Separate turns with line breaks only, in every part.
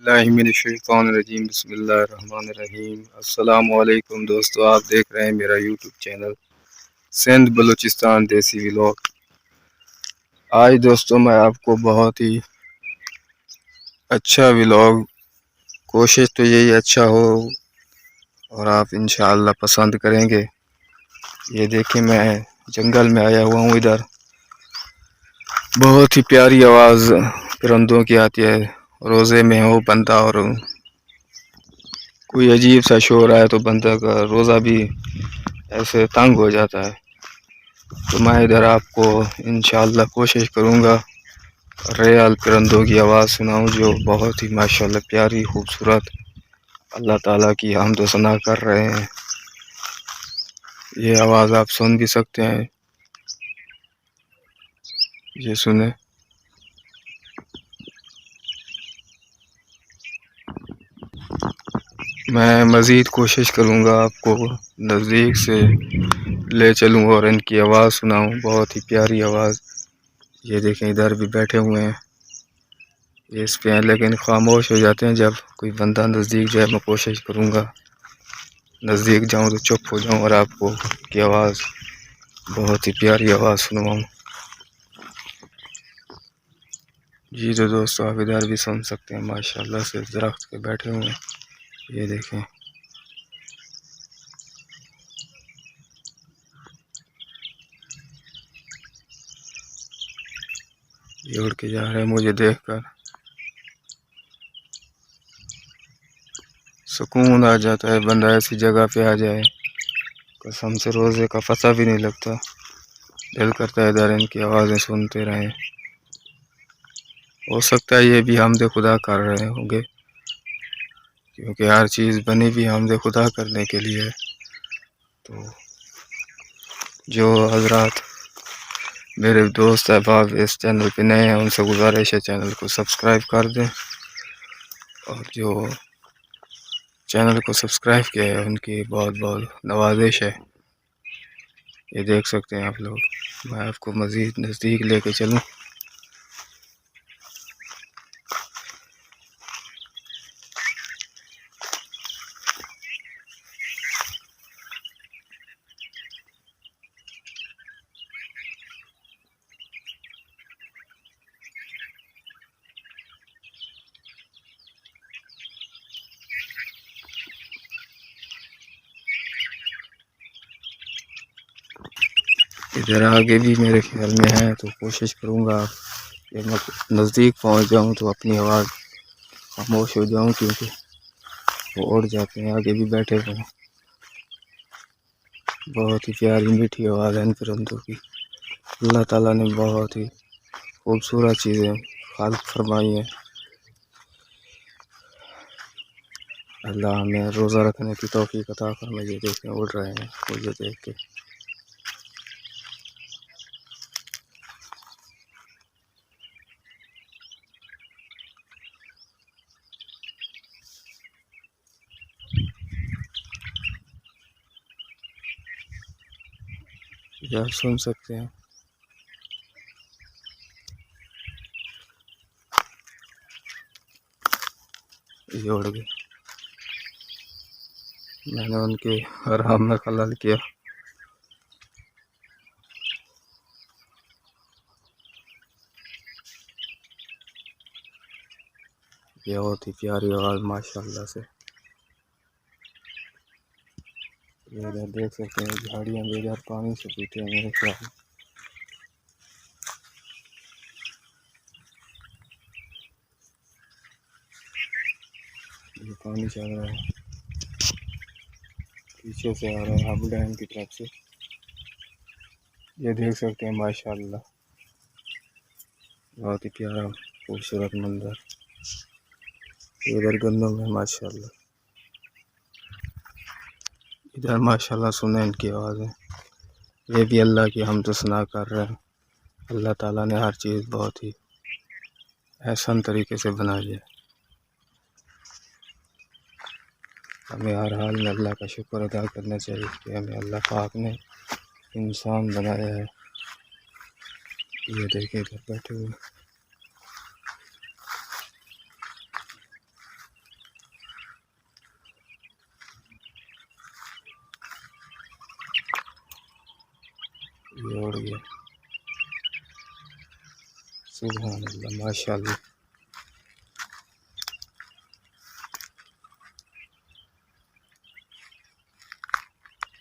बिस्मिल्लाहिर्रहमानिर्रहीम बिस्मिल्लाहिर्रहमानिर्रहीम। अस्सलामुअलैकुम दोस्तों, आप देख रहे हैं मेरा यूट्यूब चैनल सिंध बलूचिस्तान देसी व्लॉग। आज दोस्तों मैं आपको बहुत ही अच्छा व्लॉग, कोशिश तो यही अच्छा हो और आप इंशाअल्लाह पसंद करेंगे। ये देखिए मैं जंगल में आया हुआ हूँ। इधर बहुत ही प्यारी आवाज़ परिंदों की आती है। रोज़े में हो बंदा और कोई अजीब सा शोर आया तो बंदा का रोज़ा भी ऐसे तंग हो जाता है। तो मैं इधर आपको इंशाअल्लाह कोशिश करूँगा रियल परिंदों की आवाज़ सुनाऊँ, जो बहुत ही माशाअल्लाह प्यारी खूबसूरत अल्लाह ताला की हम्द सना कर रहे हैं। ये आवाज़ आप सुन भी सकते हैं, ये सुने। मैं मज़ीद कोशिश करूँगा आपको नज़दीक से ले चलूँ और इनकी आवाज़ सुनाऊँ, बहुत ही प्यारी आवाज़। ये देखें इधर भी बैठे हुए हैं, ये इस पे हैं लेकिन खामोश हो जाते हैं जब कोई बंदा नज़दीक जाए। मैं कोशिश करूँगा नज़दीक जाऊँ तो चुप हो जाऊँ और आपको की आवाज़, बहुत ही प्यारी आवाज़ सुनवाऊँ। जी तो दोस्तों आप इधर भी सुन सकते हैं, माशाल्लाह से दरख्त पे बैठे हुए हैं। ये देखें, ये उड़ के जा रहे हैं। मुझे देखकर सुकून आ जाता है, बंदा ऐसी जगह पे आ जाए कसम से रोज़े का पता भी नहीं लगता। दिल करता है इधर इनकी आवाज़ें सुनते रहें। हो सकता है ये भी हमदे खुदा कर रहे होंगे, क्योंकि हर चीज़ बनी भी हमदे खुदा करने के लिए है। तो जो हजरात मेरे दोस्त अहबाब इस चैनल पे नए हैं, उनसे गुजारिश है चैनल को सब्सक्राइब कर दें, और जो चैनल को सब्सक्राइब किया है उनकी बहुत बहुत नवाजिश है। ये देख सकते हैं आप लोग। मैं आपको मज़ीद नज़दीक लेके चलूँ। इधर आगे भी मेरे ख्याल में है, तो कोशिश करूँगा कि मैं नज़दीक पहुँच जाऊँ तो अपनी आवाज़ खामोश हो जाऊँ, क्योंकि वो उड़ जाते हैं। आगे भी बैठे हुए हैं, बहुत ही प्यारी मीठी आवाज़ है इन परिंदों की। अल्लाह ताला ने बहुत ही खूबसूरत चीज़ें खालिक फरमाई हैं। अल्लाह हमें रोज़ा रखने की तौफीक अता फरमाए। ये देखें उड़ रहे हैं मुझे देख के। ये आप सुन सकते हैं। ये उड़ गए, मैंने उनके आराम में खलल किया। ये बहुत ही प्यारी आवाज़ माशाल्लाह से। ये इधर देख सकते हैं झाड़ियाँ भी इधर पानी से पीते हैं मेरे ख्याल में। ये पानी चल रहा है, पीछे से आ रहा है हब डैम की तरफ से। ये देख सकते हैं माशाल्लाह, बहुत ही प्यारा खूबसूरत मंजर। इधर गंदों में माशाल्लाह, इधर माशाल्लाह सुने इनकी आवाज़ें। ये भी अल्लाह की हमद सना कर रहे हैं। अल्लाह ताला ने हर चीज़ बहुत ही एहसन तरीके से बनाई है। हमें हर हाल में अल्लाह का शुक्र अदा करना चाहिए कि हमें अल्लाह पाक ने इंसान बनाया है। ये देखें इधर बैठे हुए, ये उड़ गया। सुभान अल्लाह, माशाल्लाह।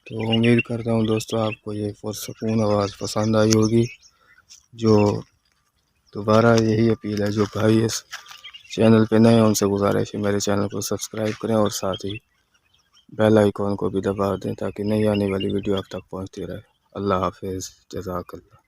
तो उम्मीद करता हूँ दोस्तों आपको ये पुरसकून आवाज़ पसंद आई होगी। जो दोबारा यही अपील है, जो भाई इस चैनल पे नए हैं उनसे गुजारिश है मेरे चैनल को सब्सक्राइब करें और साथ ही बेल आइकॉन को भी दबा दें ताकि नई आने वाली वीडियो आप तक पहुंचती रहे। अल्लाह हाफिज़, जज़ाकल्लाह।